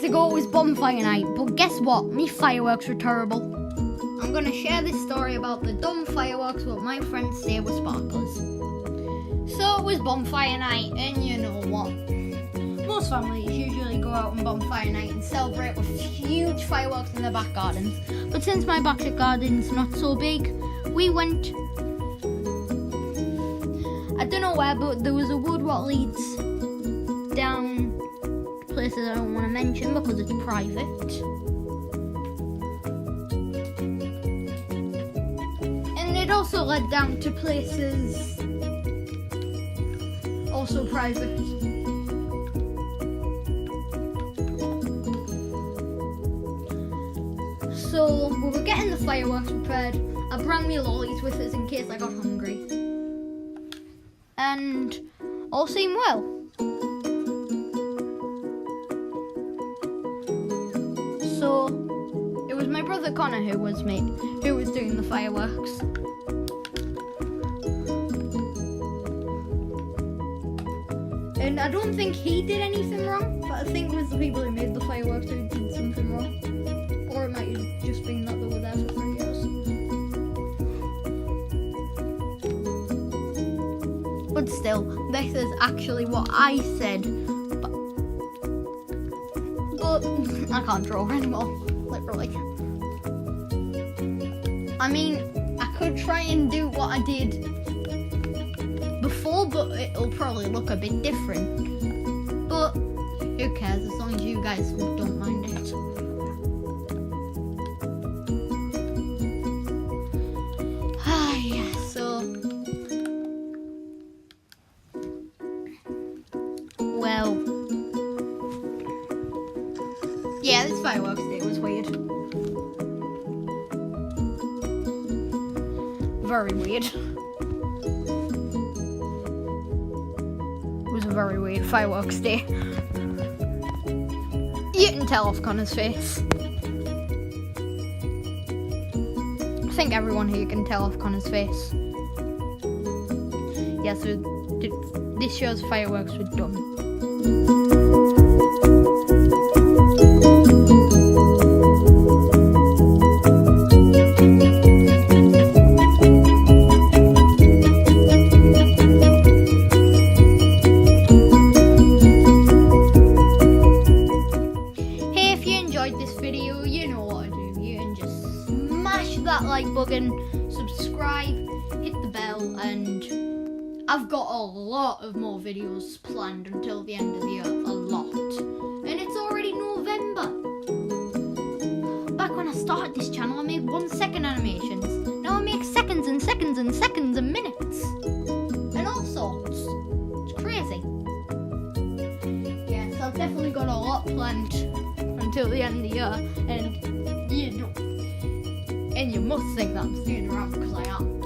ago it was bonfire night, but guess what? Me fireworks were terrible. I'm gonna share this story about the dumb fireworks what my friends say were sparklers. So it was bonfire night, and you know what? Most families usually go out on bonfire night and celebrate with huge fireworks in their back gardens. But since my back garden's not so big, we went, I don't know where, but there was a wood what leads down places I don't want to mention because it's private. And it also led down to places also private. So we were getting the fireworks prepared. I brought me lollies with us in case I got hungry. And all seemed well. So it was my brother Connor who was doing the fireworks. And I don't think he did anything wrong, but I think it was the people who made the fireworks who did something wrong. Or it might have just been that they were there for 3 years. But still, this is actually what I said. But I can't draw anymore, literally. I mean, I could try and do what I did before, but it'll probably look a bit different. But who cares, as long as you guys don't mind it. Well, yeah, this fireworks day was weird. Very weird. It was a very weird fireworks day. You can tell off Connor's face. I think everyone here can tell off Connor's face. Yeah, so this show's fireworks were dumb. Hey, if you enjoyed this video, you know what to do. You can just smash that like button, subscribe, hit the bell, and I've got a lot of more videos planned until the end of the year, a lot. And it's already November. Back when I started this channel, I made 1 second animations. Now I make seconds and seconds and seconds and minutes. And all sorts. It's crazy. Yes, I've definitely got a lot planned until the end of the year. And you know, and you must think that I'm staying around because I am.